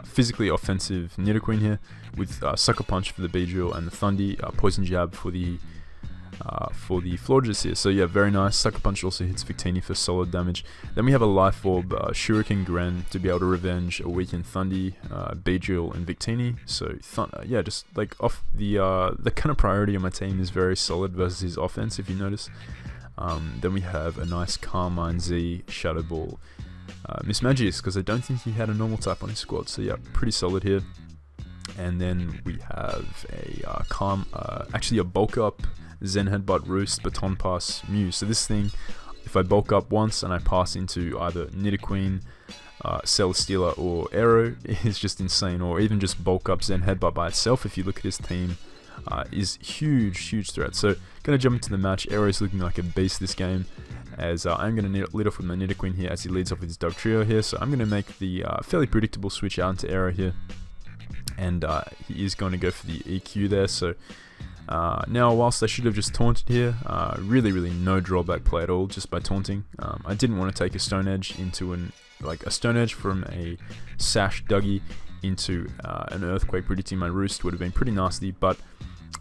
Speaker 1: physically offensive Nidoqueen here with Sucker Punch for the Beedrill and the Thundy, Poison Jab for the Florges here. So yeah, very nice. Sucker Punch also hits Victini for solid damage. Then we have a Life Orb, Shuriken Gren to be able to revenge a weakened Thundy, Beedrill, and Victini. So yeah, just off the kind of priority on my team is very solid versus his offense, if you notice. Then we have a nice Carmine Z Shadow Ball Mismagius, because I don't think he had a normal type on his squad. So yeah, pretty solid here. And then we have a a bulk up Zen Headbutt Roost Baton Pass Mew. So this thing, if I bulk up once and I pass into either Nidoqueen, Celesteela, or Aero, is just insane. Or even just bulk up Zen Headbutt by itself, if you look at his team, is huge threat. So gonna jump into the match. Aero's looking like a beast this game, as I'm gonna lead off with my Nidoqueen here as he leads off with his Dugtrio here. So I'm gonna make the fairly predictable switch out into Aero here, and he is going to go for the EQ there. So now, whilst I should have just taunted here, really no drawback play at all just by taunting. I didn't want to take a Stone Edge into a Stone Edge from a Sash Dougie into an Earthquake predicting my Roost would have been pretty nasty, but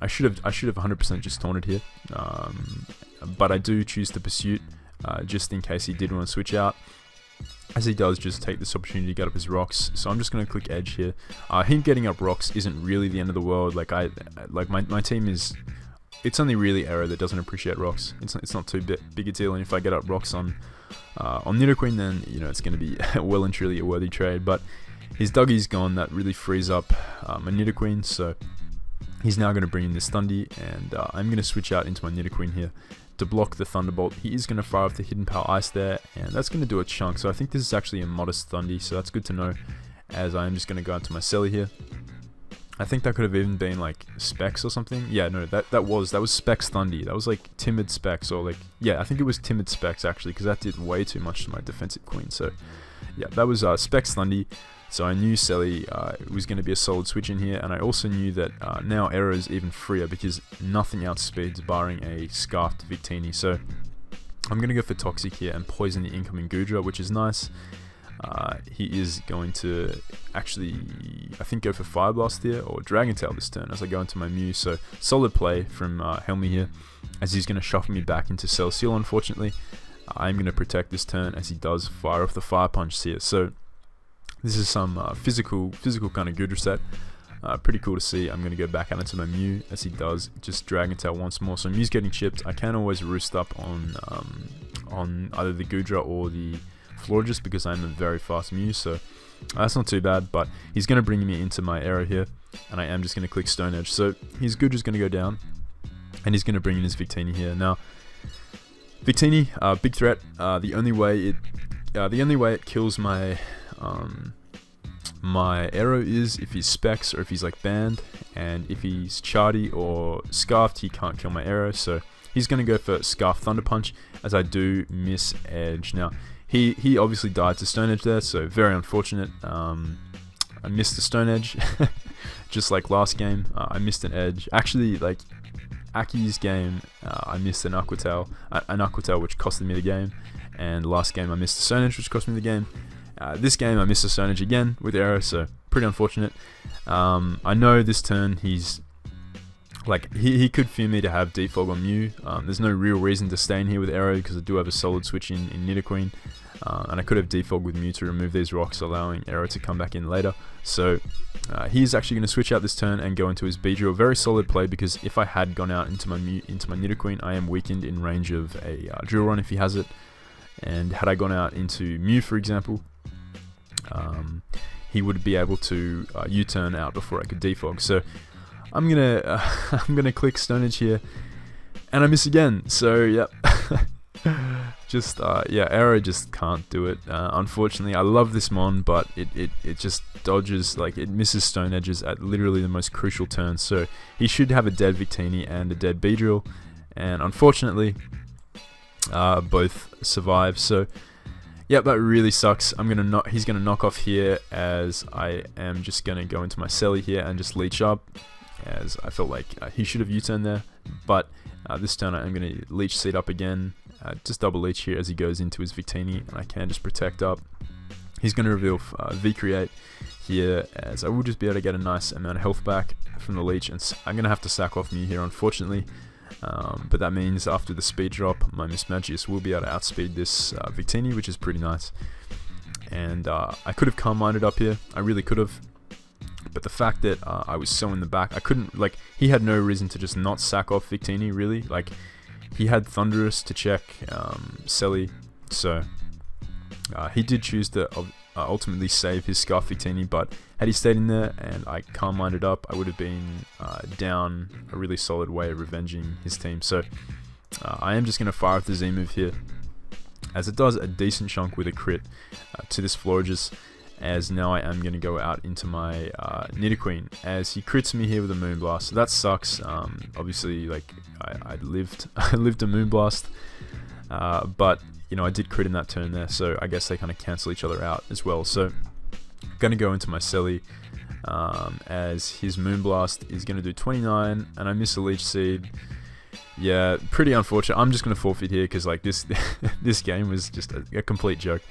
Speaker 1: I should have 100% just taunted here. But I do choose to Pursuit just in case he did want to switch out, as he does just take this opportunity to get up his Rocks. So I'm just going to click Edge here. Him getting up Rocks isn't really the end of the world. My team is, it's only really Aero that doesn't appreciate Rocks. It's not too big a deal, and if I get up Rocks on Nidoqueen, then it's going to be well and truly a worthy trade. But his Dougie's gone, that really frees up my Nidoqueen, so he's now going to bring in this Thundy, and I'm going to switch out into my Nidoqueen here to block the Thunderbolt. He is going to fire off the Hidden Power Ice there, and that's going to do a chunk. So I think this is actually a modest Thundy, so that's good to know, as I am just going to go into my Selly here. I think that could have even been Specs or something. Yeah, no, that was Specs Thundy. That was Timid Specs, or yeah, I think it was Timid Specs actually, because that did way too much to my defensive Queen. So yeah, that was Specs Thundy. So I knew Selly was going to be a solid switch in here, and I also knew that now Aero is even freer because nothing outspeeds barring a Scarfed Victini. So I'm going to go for Toxic here and poison the incoming Goodra, which is nice. He is going to actually, I think, go for Fire Blast here, or Dragon Tail this turn as I go into my Mew. So solid play from Helmy here, as he's going to shuffle me back into Celesteela, unfortunately. I'm going to protect this turn as he does fire off the Fire Punch here. So this is some physical kind of Goodra set. Pretty cool to see. I'm going to go back out into my Mew as he does just Dragon Tail once more. So Mew's getting chipped. I can always roost up on either the Goodra or the Florges because I'm a very fast Mew. So that's not too bad. But he's going to bring me into my Aero here, and I am just going to click Stone Edge. So his Goodra's going to go down, and he's going to bring in his Victini here. Now, Victini, big threat. The only way it kills my my Aero is if he's Specs or if he's banned, and if he's Chardy or Scarfed, he can't kill my Aero. So he's going to go for Scarf Thunder Punch, as I do miss Edge. Now, he obviously died to Stone Edge there, so very unfortunate. I missed the Stone Edge, just like last game. I missed an Edge. Actually, like Aki's game, I missed an Aqua Tail, which costed me the game. And last game I missed the Stone Edge, which cost me the game. This game I missed the Stone Edge again with Arrow, so pretty unfortunate. I know this turn he's like he could fear me to have Defog on Mew. There's no real reason to stay in here with Arrow because I do have a solid switch in Nidoqueen. And I could have Defog with Mew to remove these rocks, allowing Arrow to come back in later. So he's actually going to switch out this turn and go into his Beedrill. Very solid play, because if I had gone out into my Nidoqueen, I am weakened in range of a Drill Run if he has it. And had I gone out into Mew, for example, he would be able to U-turn out before I could Defog. So I'm gonna click Stone Edge here, and I miss again. So yep. Just yeah, Arrow just can't do it. Unfortunately, I love this Mon, but it just dodges, like it misses Stone Edges at literally the most crucial turns. So he should have a dead Victini and a dead Beedrill, and unfortunately, both survive. So yep, that really sucks. He's gonna knock off here, as I am just gonna go into my Selly here and just leech up, as I felt like he should have U-turned there, but this turn I am gonna Leech Seed up again. Just double leech here as he goes into his Victini, and I can just protect up. He's going to reveal V-Create here, as I will just be able to get a nice amount of health back from the leech, and I'm going to have to sack off Mew here, unfortunately. But that means after the speed drop, my Mismagius will be able to outspeed this Victini, which is pretty nice. And I could have Calm Minded up here, I really could have. But the fact that I was so in the back, I couldn't, like, he had no reason to just not sack off Victini, really. Like, he had Thunderous to check Selly, so he did choose to ultimately save his Scarf Victini, but had he stayed in there and I Calm Minded up, I would have been down a really solid way of revenging his team. So I am just going to fire off the Z move here, as it does a decent chunk with a crit to this Florges, as now I am going to go out into my Nidoqueen, as he crits me here with a Moonblast. So that sucks. Obviously, like I lived a Moonblast, but you know, I did crit in that turn there, so I guess they kind of cancel each other out as well. So I'm going to go into my Selly, as his Moonblast is going to do 29, and I miss a Leech Seed. Yeah, pretty unfortunate. I'm just going to forfeit here, because like this this game was just a complete joke.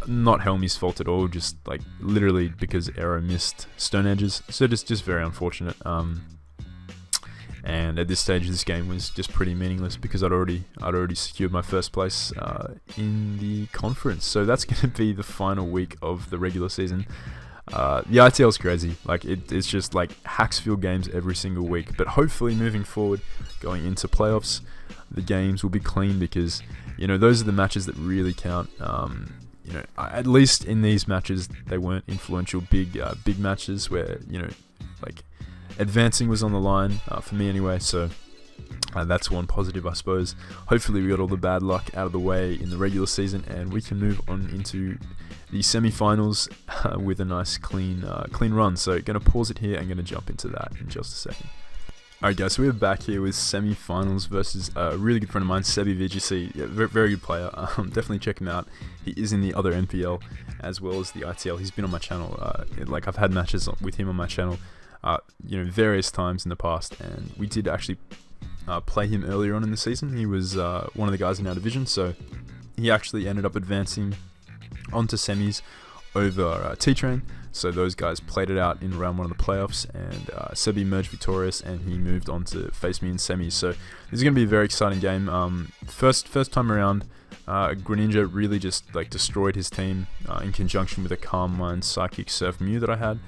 Speaker 1: Not Helmy's fault at all, just like literally because Arrow missed Stone Edges, so just very unfortunate. And at this stage this game was just pretty meaningless, because I'd already secured my first place in the conference. So that's going to be the final week of the regular season. The ITL is crazy, like it's just like Hacksfield games every single week, but hopefully moving forward, going into playoffs, the games will be clean, because you know, those are the matches that really count. You know, at least in these matches, they weren't influential big matches where, you know, like advancing was on the line for me anyway. So that's one positive, I suppose. Hopefully we got all the bad luck out of the way in the regular season, and we can move on into the semi-finals with a nice clean run. So gonna pause it here and gonna jump into that in just a second. Alright guys, so we're back here with semi-finals versus a really good friend of mine, Sebby VGC. Yeah, very good player. Definitely check him out. He is in the other NPL as well as the ITL. He's been on my channel. Like I've had matches with him on my channel, you know, various times in the past, and we did actually play him earlier on in the season. He was one of the guys in our division, so he actually ended up advancing onto semis over T-Train. So those guys played it out in round 1 of the playoffs, and Sebby emerged victorious, and he moved on to face me in semis. So this is going to be a very exciting game. First time around, Greninja really just like destroyed his team in conjunction with a Calm Mind Psychic Surf Mew that I had.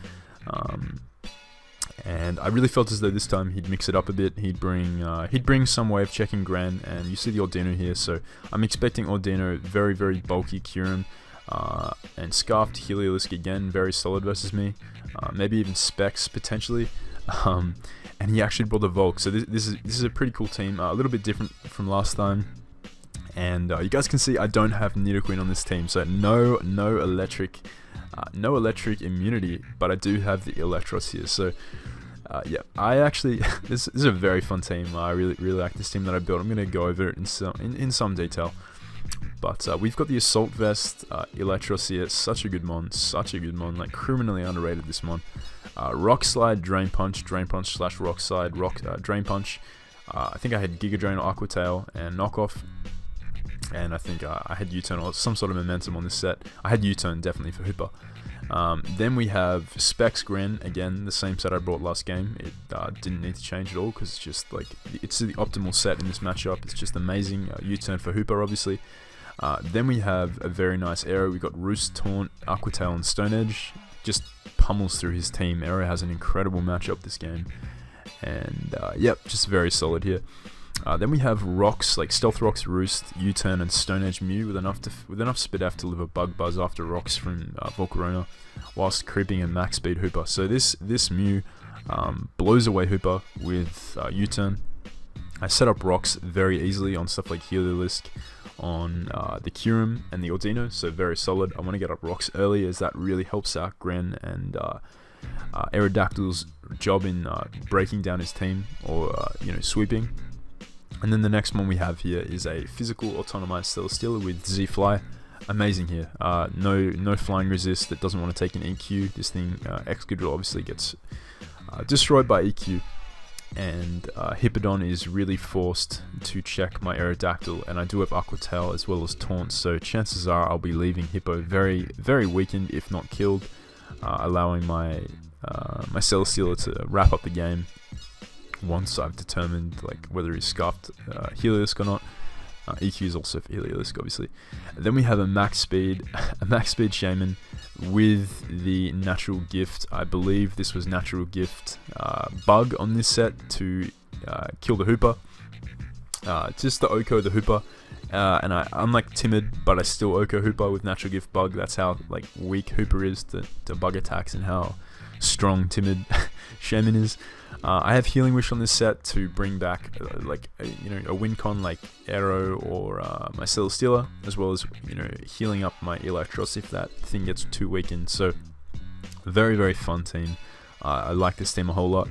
Speaker 1: And I really felt as though this time he'd mix it up a bit. He'd bring some way of checking Gran, and you see the Ordino here. So I'm expecting Ordino, very bulky Kyurem. And Scarfed Heliolisk again, very solid versus me. Maybe even Specs potentially. And he actually brought the Volk. So this is a pretty cool team. A little bit different from last time. And you guys can see I don't have Nidoqueen on this team, so no electric immunity, but I do have the Electros here. So Yeah, I actually this is a very fun team. I really like this team that I built. I'm gonna go over it in some detail. But we've got the Assault Vest, Electros here. Such a good mon, like criminally underrated this mon. Rock Slide, Drain Punch / Rock Slide, Drain Punch. I think I had Giga Drain or Aqua Tail and Knockoff. And I think I had U-Turn or some sort of momentum on this set. I had U-Turn definitely for Hooper. Then we have Specs Gren, again, the same set I brought last game. It didn't need to change at all because it's just like, it's the optimal set in this matchup. It's just amazing. U-Turn for Hooper, obviously. Then we have a very nice Aero. We got Roost, Taunt, Aqua Tail, and Stone Edge. Just pummels through his team. Aero has an incredible matchup this game. And yep, just very solid here. Then we have Rocks, like Stealth Rocks, Roost, U-Turn, and Stone Edge Mew with enough speed to live a Bug Buzz after Rocks from Volcarona, whilst creeping a max speed Hooper. So this Mew blows away Hooper with U-Turn. I set up Rocks very easily on stuff like Heliolisk, on the Kyurem and the Ordino, so very solid. I want to get up Rocks early as that really helps out Gren and Aerodactyl's job in breaking down his team or sweeping. And then the next one we have here is a physical autonomized Celesteela with Z-Fly. Amazing here. No flying resist that doesn't want to take an EQ. This thing, Excadrill obviously gets destroyed by EQ. And Hippowdon is really forced to check my Aerodactyl. And I do have Aqua Tail as well as Taunt. So chances are I'll be leaving Hippo very, very weakened, if not killed. Allowing my Celesteela to wrap up the game. Once I've determined like whether he's scuffed Heliolisk or not. EQ is also for Heliolisk, obviously. And then we have a max speed Shaman with the natural gift. I believe this was natural gift bug on this set to kill the Hooper. Just to Oko the Hooper. And I'm like timid, but I still Oko Hooper with natural gift bug. That's how like weak Hooper is to bug attacks and how strong timid Shaman is. I have Healing Wish on this set to bring back a win con like Aero or my Celesteela, as well as healing up my Electros if that thing gets too weakened. So very, very fun team. I like this team a whole lot,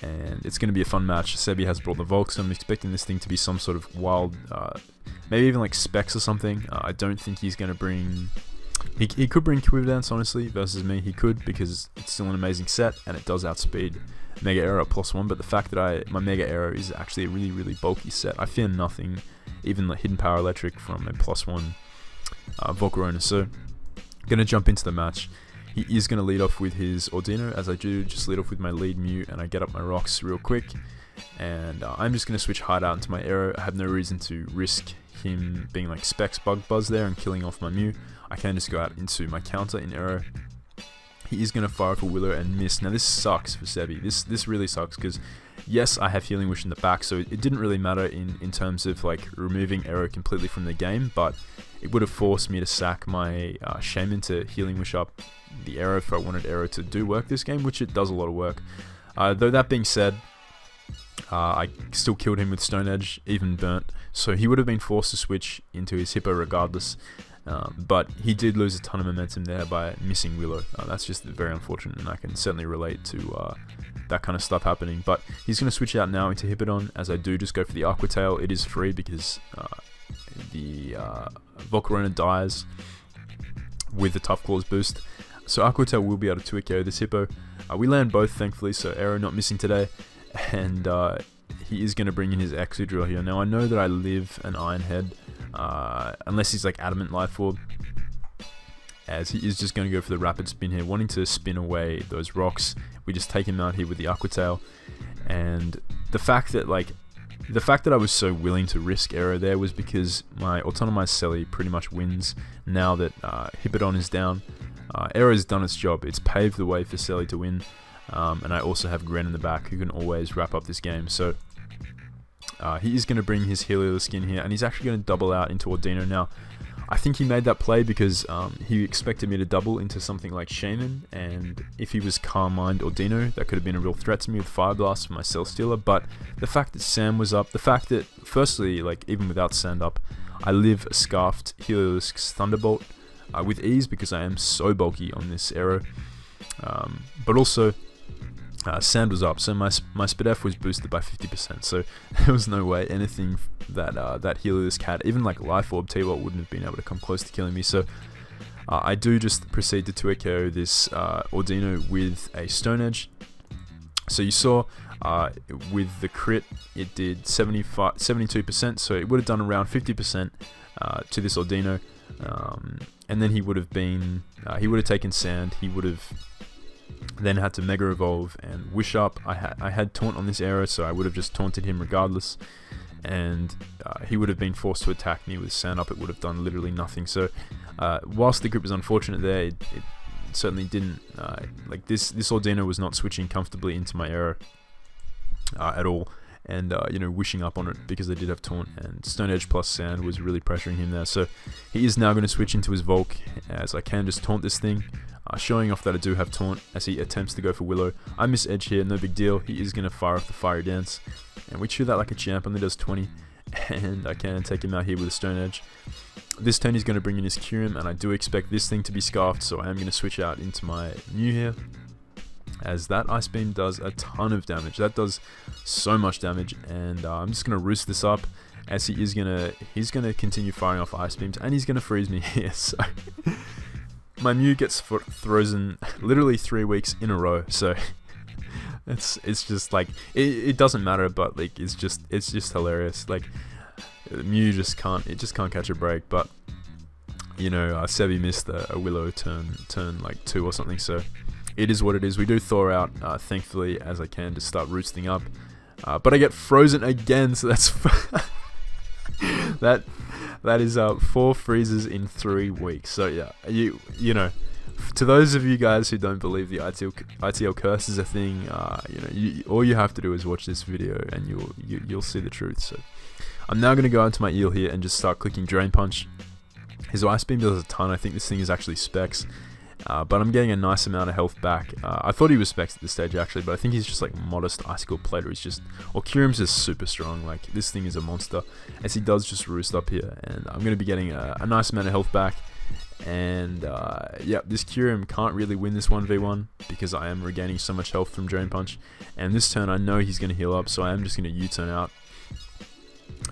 Speaker 1: and it's going to be a fun match. Sebby has brought the Volks, so I'm expecting this thing to be some sort of wild, maybe even like Specs or something. I don't think he's going to bring... He could bring Quiver Dance, honestly, versus me. He could, because it's still an amazing set, and it does outspeed Mega Aero +1, but the fact that my Mega Aero is actually a really, really bulky set, I fear nothing, even the Hidden Power Electric from a +1 Volcarona. So, gonna jump into the match. He is gonna lead off with his Ordino, as I do, just lead off with my lead Mew, and I get up my Rocks real quick, and I'm just gonna switch Hideout into my Aero. I have no reason to risk him being like Specs Bug Buzz there and killing off my Mew. I can just go out into my counter in Aero. He is going to fire for Willow and miss. Now this sucks for Sebby. This really sucks because yes, I have Healing Wish in the back, so it didn't really matter in terms of like removing Aero completely from the game, but it would have forced me to sack my Shaman to Healing Wish up the Aero if I wanted Aero to do work this game, which it does a lot of work. Though that being said, I still killed him with Stone Edge, even burnt, so he would have been forced to switch into his Hippo regardless. But he did lose a ton of momentum there by missing Willow. That's just very unfortunate, and I can certainly relate to that kind of stuff happening. But he's going to switch out now into Hippowdon, as I do just go for the Aqua Tail. It is free because the Volcarona dies with the Tough Claws boost. So Aqua Tail will be able to 2-KO this Hippo. We land both, thankfully, so Aero not missing today. And he is going to bring in his Excadrill here. Now I know that I live an Iron Head, unless he's like Adamant Life Orb, as he is just going to go for the rapid spin here, wanting to spin away those rocks. We just take him out here with the Aqua Tail, and the fact that I was so willing to risk Aero there was because my autonomized Selly pretty much wins now that Hippowdon is down. Aero's done its job. It's paved the way for Selly to win, and I also have Gren in the back who can always wrap up this game. So he is going to bring his Heliolisk in here, and he's actually going to double out into Ordino. Now, I think he made that play because he expected me to double into something like Shaman, and if he was Calm Mind Ordino, that could have been a real threat to me with Fire Blast for my Celesteela. But the fact that Sam was up, the fact that, firstly, like even without Sand up, I live a Scarfed Heliolisk's Thunderbolt with ease because I am so bulky on this Aero. But also, sand was up, so my speed F was boosted by 50%. So there was no way anything that Helios cat, even like Life Orb T-Bot, wouldn't have been able to come close to killing me. So I do just proceed to 2 KO this Ordino with a Stone Edge. So you saw with the crit it did 72%, so it would have done around 50% to this Ordino, and then he would have taken sand. He would have then had to Mega Evolve and Wish Up. I had Taunt on this arrow, so I would have just taunted him regardless, and he would have been forced to attack me with sand up. It would have done literally nothing. So whilst the grip was unfortunate there, it certainly didn't like this Ordino was not switching comfortably into my arrow at all, and wishing up on it because they did have taunt, and Stone Edge plus sand was really pressuring him there. So he is now going to switch into his Volk, as I can just taunt this thing, showing off that I do have taunt as he attempts to go for Willow. I miss Edge here, no big deal. He is going to fire off the Fiery Dance, and we chew that like a champ. Only does 20, and I can take him out here with a Stone Edge. This turn he's going to bring in his Kyurem, and I do expect this thing to be scarfed, so I am going to switch out into my Mew here, as that Ice Beam does a ton of damage. That does so much damage, and I'm just going to roost this up, as he's going to continue firing off Ice Beams, and he's going to freeze me here. So my Mew gets frozen literally 3 weeks in a row. So it's just like it doesn't matter, but like it's just hilarious. Like Mew just can't catch a break. But Sebby missed a Willow turn like 2 or something. So it is what it is. We do thaw out, thankfully, as I can to start roosting up. But I get frozen again, so that's that is 4 freezes in 3 weeks. So yeah, to those of you guys who don't believe the ITL curse is a thing, all you have to do is watch this video and you'll see the truth. So I'm now going to go into my eel here and just start clicking Drain Punch. His Ice Beam does a ton. I think this thing is actually Specs. But I'm getting a nice amount of health back. I thought he was Specs at this stage actually, but I think he's just like modest Icicle Plate, or Kyurem's just super strong. Like this thing is a monster, as he does just roost up here, and I'm going to be getting a nice amount of health back. And yeah, this Kyurem can't really win this 1v1 because I am regaining so much health from Drain Punch. And this turn I know he's going to heal up, so I am just going to U-turn out,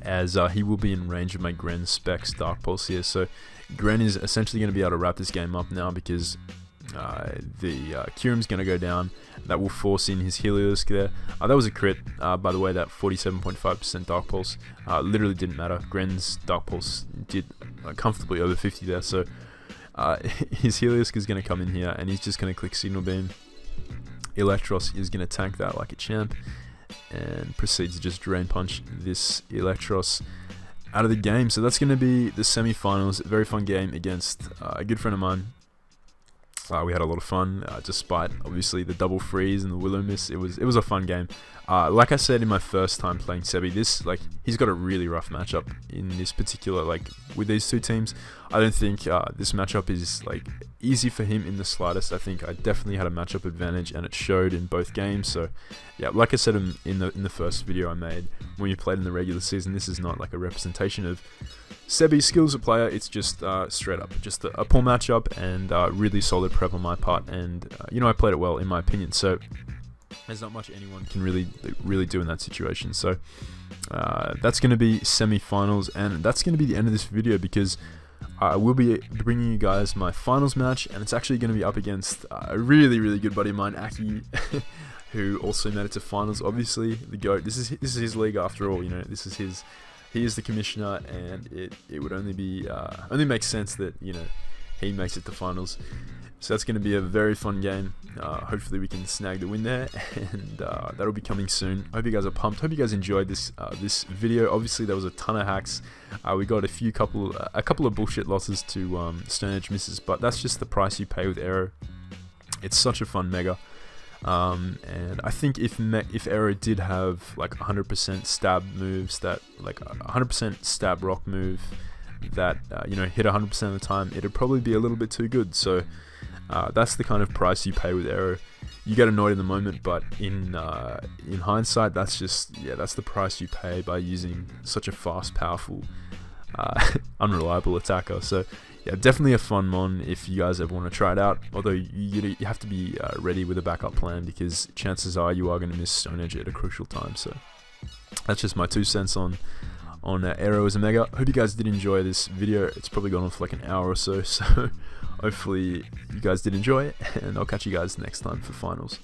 Speaker 1: as he will be in range of my Gren Specs Dark Pulse here. So Gren is essentially going to be able to wrap this game up now, because the Kyurem's going to go down. That will force in his Helios there. That was a crit, by the way. That 47.5% Dark Pulse literally didn't matter. Gren's Dark Pulse did comfortably over 50 there. So his Helios is going to come in here, and he's just going to click Signal Beam. Electros is going to tank that like a champ, and proceed to just Drain Punch this Electros out of the game. So that's going to be the semi-finals. Very fun game against a good friend of mine. We had a lot of fun, despite obviously the double freeze and the Willow miss. It was a fun game. Like I said in my first time playing Sebby, he's got a really rough matchup in this particular, with these two teams. I don't think this matchup is easy for him in the slightest. I think I definitely had a matchup advantage, and it showed in both games. So yeah, like I said in the first video I made, when you played in the regular season, this is not like a representation of Sebby's skills as a player. It's just straight up just a poor matchup, and really solid prep on my part, and I played it well in my opinion. So there's not much anyone can really do in that situation. So that's going to be semi-finals, and that's going to be the end of this video, because I will be bringing you guys my finals match, and it's actually going to be up against a really good buddy of mine, Aki, who also made it to finals. Obviously the GOAT. This is his league after all. This is his. He is the commissioner, and it would only make sense that he makes it to finals. So that's going to be a very fun game. Hopefully we can snag the win there, and that'll be coming soon. Hope you guys are pumped. Hope you guys enjoyed this video. Obviously there was a ton of hacks. We got a couple of bullshit losses to Stone Edge misses, but that's just the price you pay with Aero. It's such a fun mega. And I think if Aero did have 100% stab moves, that 100% stab rock move that hit 100% of the time, it'd probably be a little bit too good. So that's the kind of price you pay with Aero. You get annoyed in the moment, but in hindsight, that's the price you pay by using such a fast, powerful unreliable attacker. So yeah, definitely a fun mon if you guys ever want to try it out. Although you have to be ready with a backup plan, because chances are you are going to miss Stone Edge at a crucial time. So that's just my 2 cents on Aero as a mega. Hope you guys did enjoy this video. It's probably gone on for like an hour or so, so hopefully you guys did enjoy it, and I'll catch you guys next time for finals.